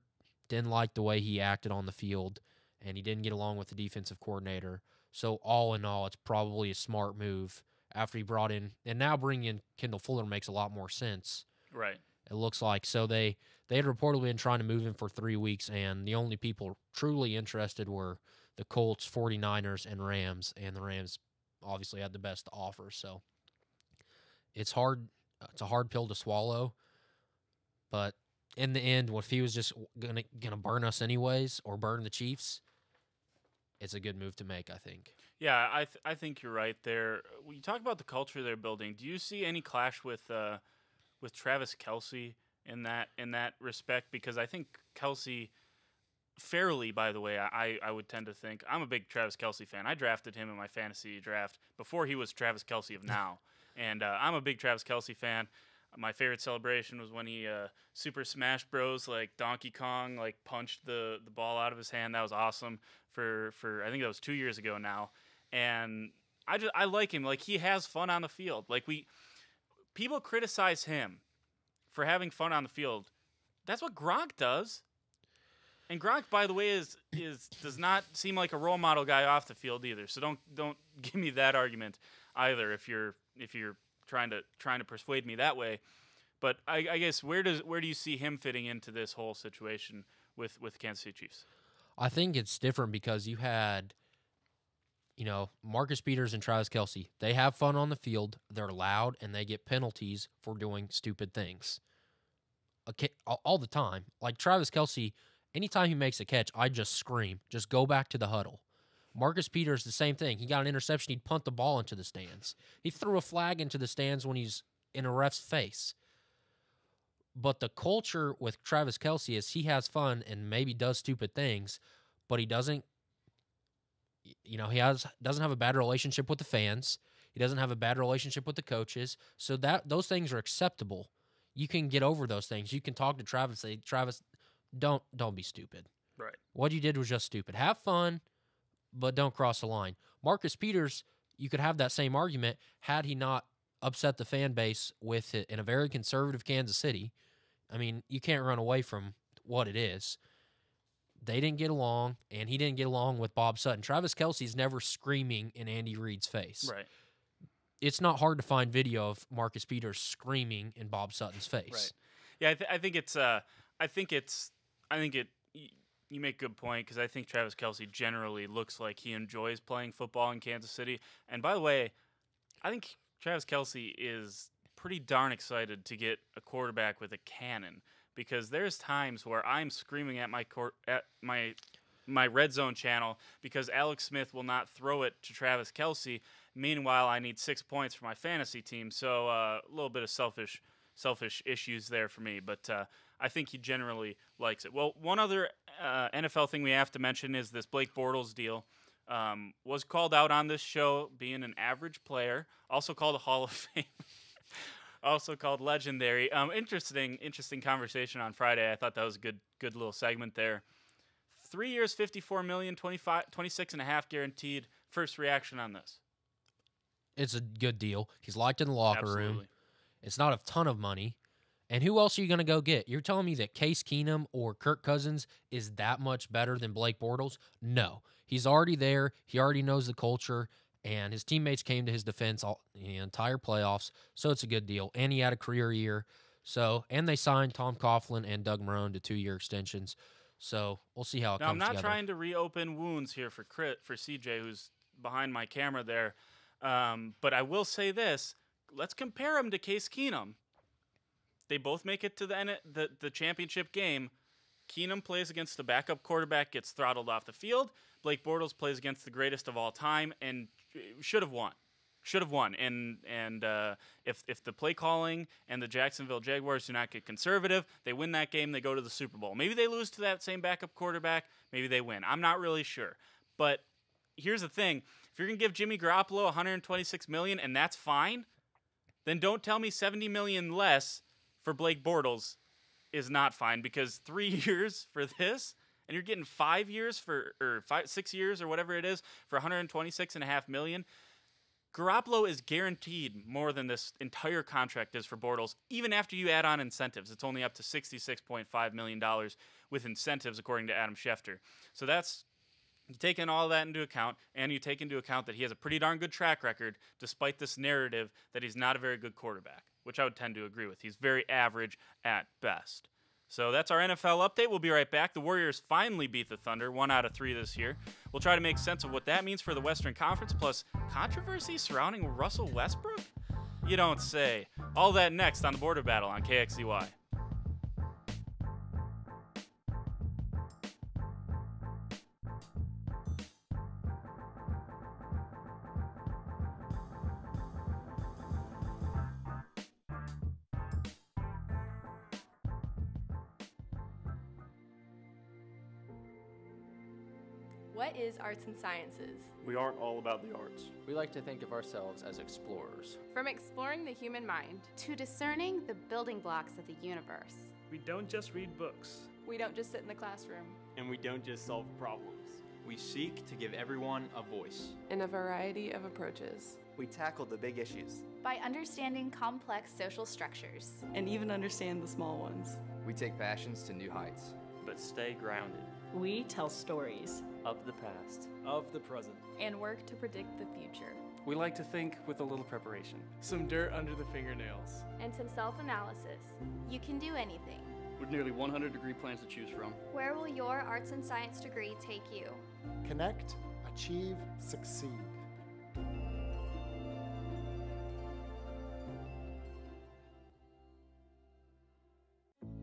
didn't like the way he acted on the field, and he didn't get along with the defensive coordinator. So all in all, it's probably a smart move after he brought in, and now bringing in Kendall Fuller makes a lot more sense. Right. It looks like. So they had reportedly been trying to move him for 3 weeks, and the only people truly interested were the Colts, 49ers, and Rams, and the Rams obviously had the best offer. So it's hard. It's a hard pill to swallow, but in the end, if he was just gonna burn us anyways or burn the Chiefs, it's a good move to make, I think. Yeah, I think you're right there. When you talk about the culture they're building, do you see any clash with Travis Kelce in that respect? Because I think Kelce, fairly, by the way, I would tend to think, I'm a big Travis Kelce fan. I drafted him in my fantasy draft before he was Travis Kelce of now, and I'm a big Travis Kelce fan. My favorite celebration was when he Super Smash Bros. Like Donkey Kong like punched the ball out of his hand. That was awesome for I think that was 2 years ago now. And I like him. Like, he has fun on the field. Like, people criticize him for having fun on the field. That's what Gronk does. And Gronk, by the way, does not seem like a role model guy off the field either. So don't give me that argument either if you're trying to persuade me that way. But I guess where do you see him fitting into this whole situation with Kansas City Chiefs? I think it's different because you had, Marcus Peters and Travis Kelce. They have fun on the field. They're loud, and they get penalties for doing stupid things. Okay, all the time. Like Travis Kelce, anytime he makes a catch, I just scream. Just go back to the huddle. Marcus Peters, the same thing. He got an interception. He'd punt the ball into the stands. He threw a flag into the stands when he's in a ref's face. But the culture with Travis Kelce is he has fun and maybe does stupid things, but he doesn't, doesn't have a bad relationship with the fans. He doesn't have a bad relationship with the coaches. So those things are acceptable. You can get over those things. You can talk to Travis and say, Travis, don't be stupid. Right. What you did was just stupid. Have fun, but don't cross the line. Marcus Peters, you could have that same argument had he not upset the fan base with it in a very conservative Kansas City. I mean, you can't run away from what it is. They didn't get along, and he didn't get along with Bob Sutton. Travis Kelce's never screaming in Andy Reid's face. Right. It's not hard to find video of Marcus Peters screaming in Bob Sutton's face. Right. Yeah, I think you make a good point, because I think Travis Kelce generally looks like he enjoys playing football in Kansas City. And by the way, I think Travis Kelce is pretty darn excited to get a quarterback with a cannon, because there's times where I'm screaming at my red zone channel because Alex Smith will not throw it to Travis Kelce. Meanwhile, I need 6 points for my fantasy team. So a little bit of selfish issues there for me, but I think he generally likes it. Well, one other NFL thing we have to mention is this Blake Bortles deal. Was called out on this show being an average player, also called a Hall of Fame, also called legendary. Interesting conversation on Friday. I thought that was a good little segment there. 3 years, $54 million, 26.5 guaranteed. First reaction on this? It's a good deal. He's liked in the locker room. Absolutely. It's not a ton of money. And who else are you going to go get? You're telling me that Case Keenum or Kirk Cousins is that much better than Blake Bortles? No. He's already there. He already knows the culture. and his teammates came to his defense all the entire playoffs, so it's a good deal. And he had a career year. So, and they signed Tom Coughlin and Doug Marrone to 2-year extensions. So we'll see how it Now, comes I'm not together. trying to reopen wounds here for CJ, who's behind my camera there. But I will say this. Let's compare him to Case Keenum. They both make it to the championship game. Keenum plays against the backup quarterback, gets throttled off the field. Blake Bortles plays against the greatest of all time and should have won. And if the play calling and the Jacksonville Jaguars do not get conservative, they win that game, they go to the Super Bowl. Maybe they lose to that same backup quarterback, maybe they win. I'm not really sure. But here's the thing. If you're going to give Jimmy Garoppolo $126 million and that's fine, then don't tell me $70 million less for Blake Bortles is not fine, because 3 years for this, and you're getting 5 years or 6 years or whatever it is for $126.5 million. Garoppolo is guaranteed more than this entire contract is for Bortles, even after you add on incentives. It's only up to $66.5 million with incentives, according to Adam Schefter. So that's, you take in all that into account, and you take into account that he has a pretty darn good track record, despite this narrative that he's not a very good quarterback, which I would tend to agree with. He's very average at best. So that's our NFL update. We'll be right back. The Warriors finally beat the Thunder, 1 out of 3 this year. We'll try to make sense of what that means for the Western Conference, plus controversy surrounding Russell Westbrook? You don't say. All that next on the Border Battle on KXCY. What is arts and sciences? We aren't all about the arts. We like to think of ourselves as explorers. From exploring the human mind to discerning the building blocks of the universe. We don't just read books. We don't just sit in the classroom. And we don't just solve problems. We seek to give everyone a voice. In a variety of approaches. We tackle the big issues. By understanding complex social structures. And even understand the small ones. We take passions to new heights. But stay grounded. We tell stories. Of the past. Of the present. And work to predict the future. We like to think with a little preparation. Some dirt under the fingernails. And some self-analysis. You can do anything. With nearly 100-degree plans to choose from. Where will your arts and science degree take you? Connect, achieve, succeed.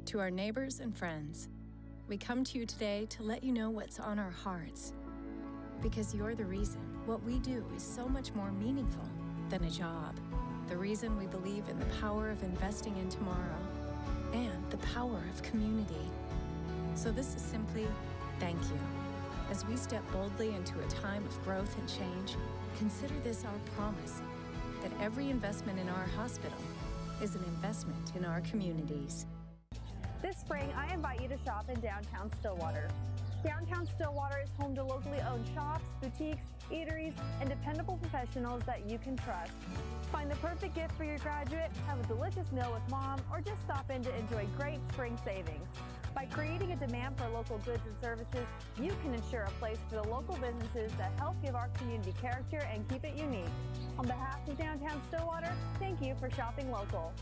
To our neighbors and friends, we come to you today to let you know what's on our hearts. Because you're the reason what we do is so much more meaningful than a job. The reason we believe in the power of investing in tomorrow and the power of community. So this is simply thank you. As we step boldly into a time of growth and change, consider this our promise that every investment in our hospital is an investment in our communities. This spring, I invite you to shop in downtown Stillwater. Downtown Stillwater is home to locally owned shops, boutiques, eateries, and dependable professionals that you can trust. Find the perfect gift for your graduate, have a delicious meal with mom, or just stop in to enjoy great spring savings. By creating a demand for local goods and services, you can ensure a place for the local businesses that help give our community character and keep it unique. On behalf of Downtown Stillwater, thank you for shopping local.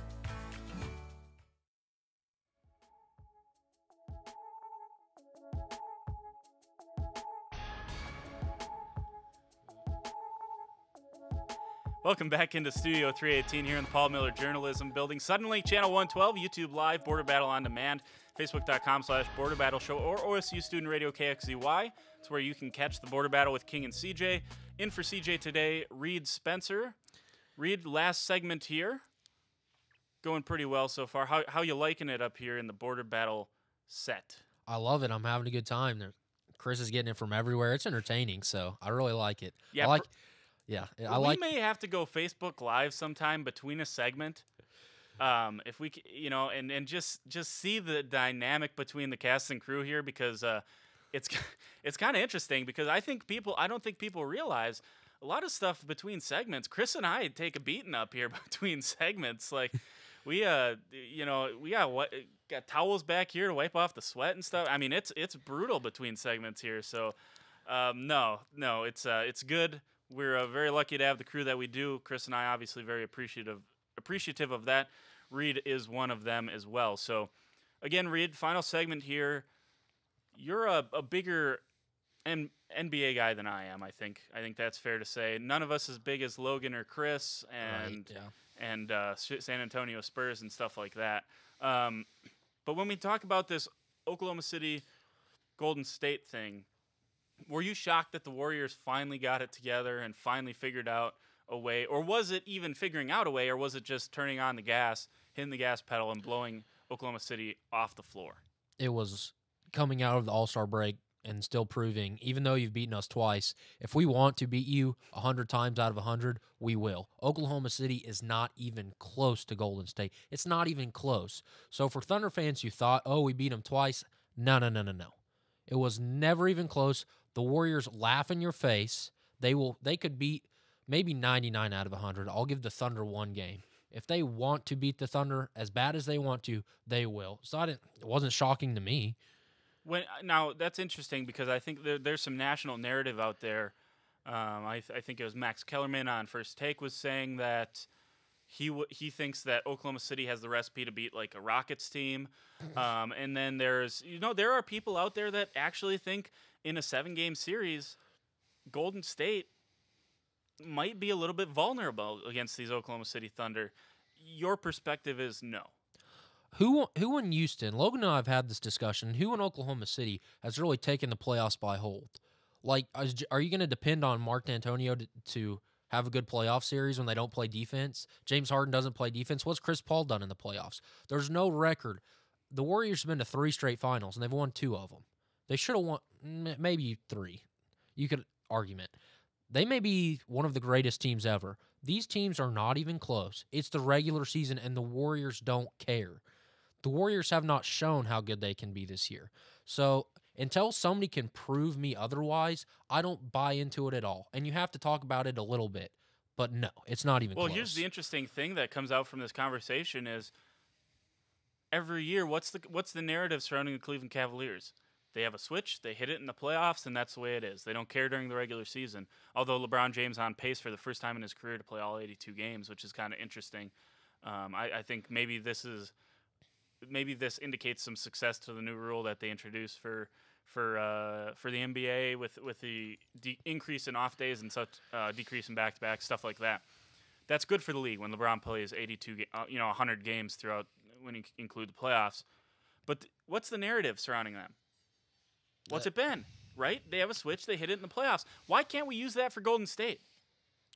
Welcome back into Studio 318 here in the Paul Miller Journalism Building. Suddenly, Channel 112, YouTube Live, Border Battle on Demand, Facebook.com/Border Battle Show, or OSU Student Radio KXCY. It's where you can catch the Border Battle with King and CJ. In for CJ today, Reed Spencer. Reed, last segment here. Going pretty well so far. How you liking it up here in the Border Battle set? I love it. I'm having a good time. Chris is getting it from everywhere. It's entertaining, so I really like it. Yeah, I like. Yeah, we may have to go Facebook Live sometime between a segment, if we, and just see the dynamic between the cast and crew here, because it's kind of interesting, because I don't think people realize a lot of stuff between segments. Chris and I take a beating up here between segments. Like we got towels back here to wipe off the sweat and stuff. I mean, it's brutal between segments here. So no, it's good. we're very lucky to have the crew that we do. Chris and I obviously very appreciative of that. Reed is one of them as well. So, again, Reed, final segment here. You're a bigger NBA guy than I am, I think. I think that's fair to say. None of us as big as Logan or Chris and San Antonio Spurs and stuff like that. But when we talk about this Oklahoma City Golden State thing, were you shocked that the Warriors finally got it together and finally figured out a way? Or was it even figuring out a way, or was it just turning on the gas, hitting the gas pedal, and blowing Oklahoma City off the floor? It was coming out of the All-Star break and still proving, even though you've beaten us twice, if we want to beat you 100 times out of 100, we will. Oklahoma City is not even close to Golden State. It's not even close. So for Thunder fans, you thought, oh, we beat them twice. No. It was never even close. The Warriors laugh in your face. They could beat maybe 99 out of 100. I'll give the Thunder one game. If they want to beat the Thunder as bad as they want to, they will. So it wasn't shocking to me. Now, that's interesting because I think there's some national narrative out there. I think it was Max Kellerman on First Take was saying that he thinks that Oklahoma City has the recipe to beat like a Rockets team. And then there are people out there that actually think in a 7-game series, Golden State might be a little bit vulnerable against these Oklahoma City Thunder. Your perspective is no. Who in Houston, Logan and I have had this discussion, who in Oklahoma City has really taken the playoffs by hold? Like, are you going to depend on Mark D'Antonio to have a good playoff series when they don't play defense? James Harden doesn't play defense. What's Chris Paul done in the playoffs? There's no record. The Warriors have been to 3 straight finals, and they've won 2 of them. They should have won maybe 3. You could argument. They may be one of the greatest teams ever. These teams are not even close. It's the regular season, and the Warriors don't care. The Warriors have not shown how good they can be this year. So until somebody can prove me otherwise, I don't buy into it at all. And you have to talk about it a little bit. But no, it's not even close. Well, here's the interesting thing that comes out from this conversation is every year, what's the narrative surrounding the Cleveland Cavaliers? They have a switch, they hit it in the playoffs, and that's the way it is. They don't care during the regular season. Although LeBron James on pace for the first time in his career to play all 82 games, which is kind of interesting. I think maybe this indicates some success to the new rule that they introduced for the NBA with the increase in off days and such, decrease in back-to-back, stuff like that. That's good for the league when LeBron plays 100 games throughout when you include the playoffs. But what's the narrative surrounding them? What's it been, right? They have a switch. They hit it in the playoffs. Why can't we use that for Golden State?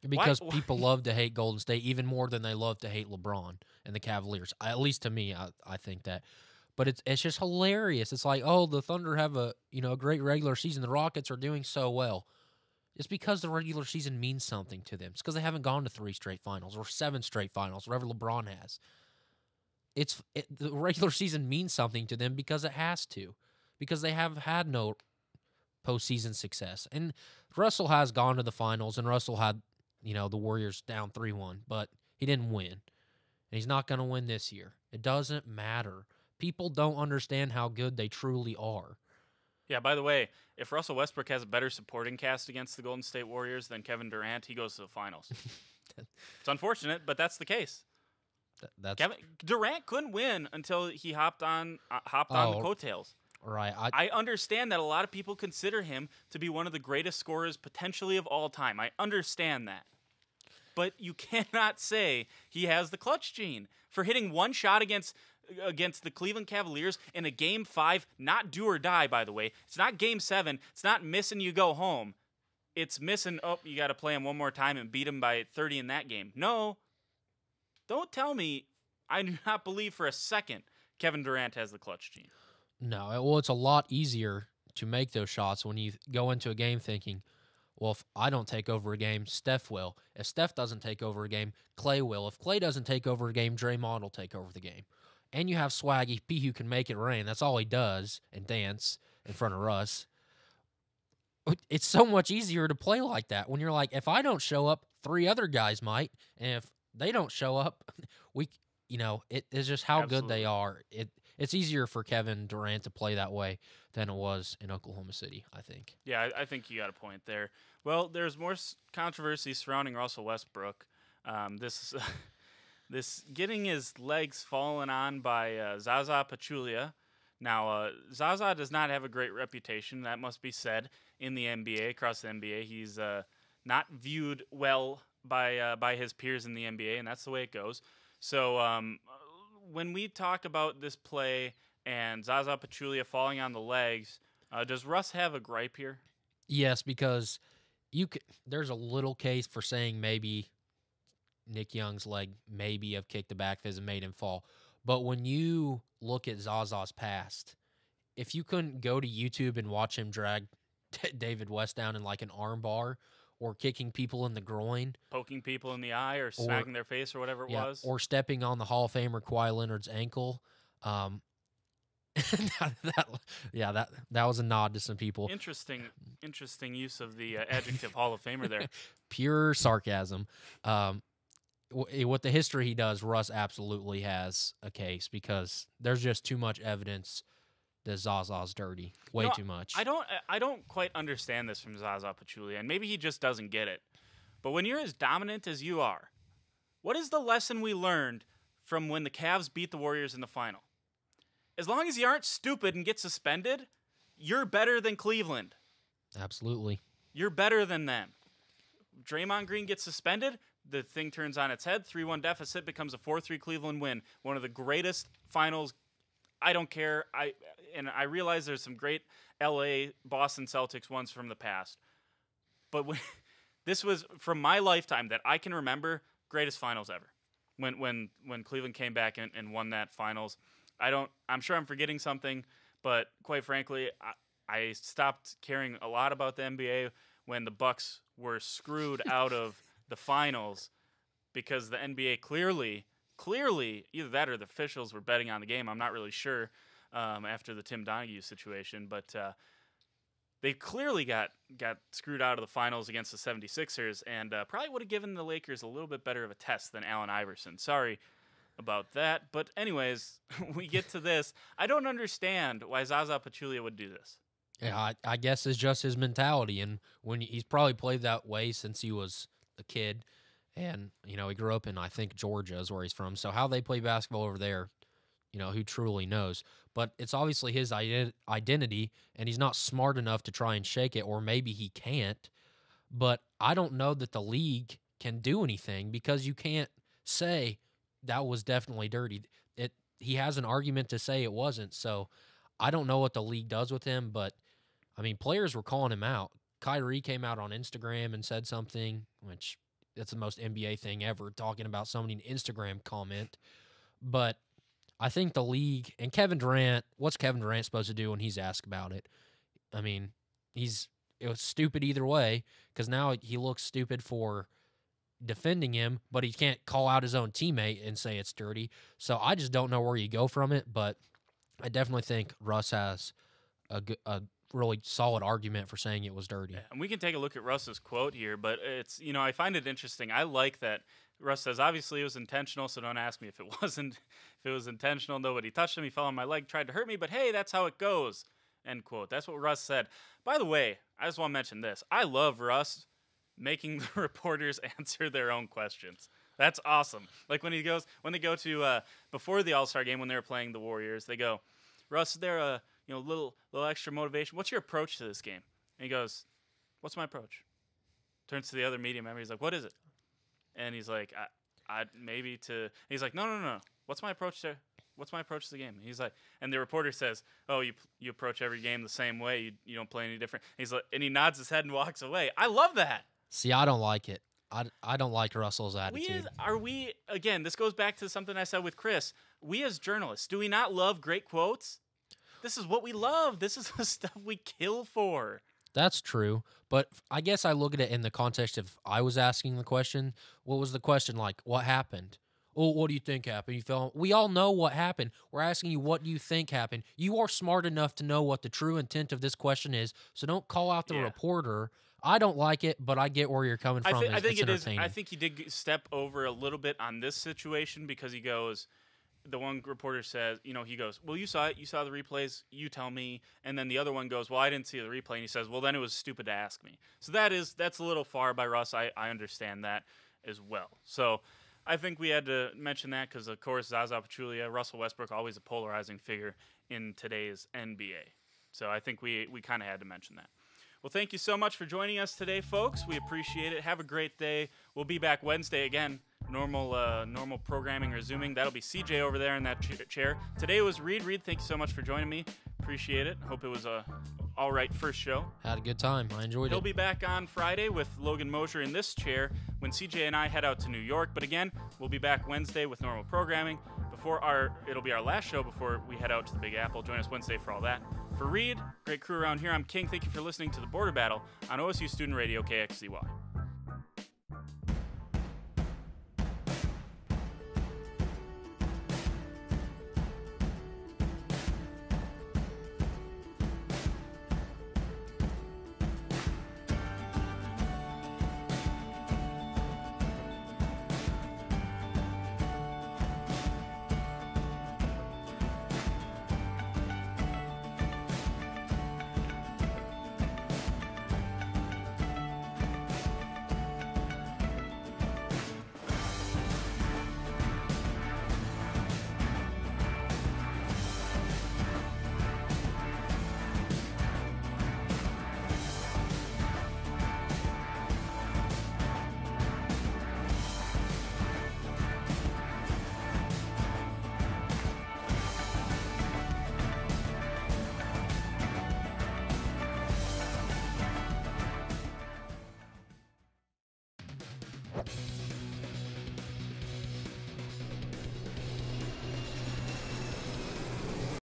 Because people love to hate Golden State even more than they love to hate LeBron and the Cavaliers. At least to me, I think that. But it's just hilarious. It's like, oh, the Thunder have a great regular season. The Rockets are doing so well. It's because the regular season means something to them. It's because they haven't gone to 3 straight finals or 7 straight finals, whatever LeBron has. The regular season means something to them because it has to. Because they have had no postseason success. And Russell has gone to the finals, and Russell had, the Warriors down 3-1, but he didn't win. And he's not going to win this year. It doesn't matter. People don't understand how good they truly are. Yeah, by the way, if Russell Westbrook has a better supporting cast against the Golden State Warriors than Kevin Durant, he goes to the finals. It's unfortunate, but that's the case. Durant couldn't win until he hopped on the coattails. Right. I understand that a lot of people consider him to be one of the greatest scorers potentially of all time. I understand that. But you cannot say he has the clutch gene. For hitting one shot against the Cleveland Cavaliers in a Game 5, not do or die, by the way. It's not Game 7. It's not missing you go home. It's missing, you got to play him one more time and beat him by 30 in that game. No. Don't tell me I do not believe for a second Kevin Durant has the clutch gene. No, well, it's a lot easier to make those shots when you go into a game thinking, well, if I don't take over a game, Steph will. If Steph doesn't take over a game, Clay will. If Clay doesn't take over a game, Draymond will take over the game. And you have Swaggy P who can make it rain. That's all he does, and dance in front of Russ. It's so much easier to play like that when you're like, if I don't show up, 3 other guys might, and if they don't show up, it is just how good they are. It's easier for Kevin Durant to play that way than it was in Oklahoma City, I think. Yeah, I think you got a point there. Well, there's more controversy surrounding Russell Westbrook. This getting his legs fallen on by Zaza Pachulia. Now, Zaza does not have a great reputation, that must be said, in the NBA, across the NBA. He's not viewed well by his peers in the NBA, and that's the way it goes. So when we talk about this play and Zaza Pachulia falling on the legs, does Russ have a gripe here? Yes, because there's a little case for saying maybe Nick Young's leg maybe have kicked the back fizz and made him fall. But when you look at Zaza's past, if you couldn't go to YouTube and watch him drag David West down in like an arm bar or kicking people in the groin, poking people in the eye or smacking their face or whatever it was, or stepping on the Hall of Famer Kawhi Leonard's ankle, that was a nod to some people. Interesting use of the adjective Hall of Famer there. Pure sarcasm. With the history he does, Russ absolutely has a case because there's just too much evidence that Zaza's dirty. Way too much. I don't quite understand this from Zaza Pachulia, and maybe he just doesn't get it. But when you're as dominant as you are, what is the lesson we learned from when the Cavs beat the Warriors in the final? As long as you aren't stupid and get suspended, you're better than Cleveland. Absolutely. You're better than them. Draymond Green gets suspended, the thing turns on its head, 3-1 deficit, becomes a 4-3 Cleveland win. One of the greatest finals. I don't care. I realize there's some great LA, Boston Celtics ones from the past. But this was, from my lifetime that I can remember, greatest finals ever. When Cleveland came back and won that finals. I'm sure I'm forgetting something, but quite frankly, I stopped caring a lot about the NBA when the Bucks were screwed out of the finals because the NBA clearly, either that or the officials were betting on the game. I'm not really sure after the Tim Donaghy situation, but they clearly got screwed out of the finals against the 76ers and probably would have given the Lakers a little bit better of a test than Allen Iverson. Sorry about that. But anyways, we get to this. I don't understand why Zaza Pachulia would do this. Yeah, I guess it's just his mentality. And when he's probably played that way since he was a kid. And, he grew up in, I think, Georgia is where he's from. So how they play basketball over there, who truly knows? But it's obviously his identity, and he's not smart enough to try and shake it, or maybe he can't. But I don't know that the league can do anything because you can't say that was definitely dirty. He has an argument to say it wasn't. So I don't know what the league does with him, but, players were calling him out. Kyrie came out on Instagram and said something, which that's the most NBA thing ever, talking about somebody in Instagram comment. But I think the league and Kevin Durant, what's Kevin Durant supposed to do when he's asked about it? It was stupid either way because now he looks stupid for defending him, but he can't call out his own teammate and say it's dirty. So I just don't know where you go from it, but I definitely think Russ has a really solid argument for saying it was dirty. Yeah, and we can take a look at Russ's quote here, but it's, I find it interesting. I like that Russ says, obviously it was intentional, so don't ask me if it wasn't. If it was intentional, nobody touched him. He fell on my leg, tried to hurt me, but hey, that's how it goes, end quote. That's what Russ said. By the way, I just want to mention this. I love Russ making the reporters answer their own questions. That's awesome. Like when they go to, before the All-Star game when they were playing the Warriors, they go, Russ, is there a little extra motivation? What's your approach to this game? And he goes, what's my approach? Turns to the other media member. He's like, what is it? And he's like, he's like, no. What's my approach to the game? And he's like, and the reporter says, oh, you approach every game the same way. You don't play any different. He's like, and he nods his head and walks away. I love that. See, I don't like it. I don't like Russell's attitude. Again, this goes back to something I said with Chris. We as journalists, do we not love great quotes? This is what we love. This is the stuff we kill for. That's true. But I guess I look at it in the context of I was asking the question. What was the question like? What happened? Oh, what do you think happened? You fell. We all know what happened. We're asking you what do you think happened. You are smart enough to know what the true intent of this question is, so don't call out the reporter. I don't like it, but I get where you're coming from. I think it is. I think he did step over a little bit on this situation because he goes, the one reporter says, he goes, well, you saw it. You saw the replays. You tell me. And then the other one goes, well, I didn't see the replay. And he says, well, then it was stupid to ask me. So that's a little far by Russ. I understand that as well. So I think we had to mention that because, of course, Zaza Pachulia, Russell Westbrook, always a polarizing figure in today's NBA. So I think we kind of had to mention that. Well, thank you so much for joining us today, folks. We appreciate it. Have a great day. We'll be back Wednesday again. Normal programming resuming. That'll be CJ over there in that chair. Today was Reed. Reed, thank you so much for joining me. Appreciate it. Hope it was a all right first show. Had a good time. I enjoyed it. He'll be back on Friday with Logan Mosher in this chair when CJ and I head out to New York. But again, we'll be back Wednesday with normal programming. It'll be our last show before we head out to the Big Apple. Join us Wednesday for all that. For Reed, great crew around here, I'm King. Thank you for listening to The Border Battle on OSU Student Radio KXCY.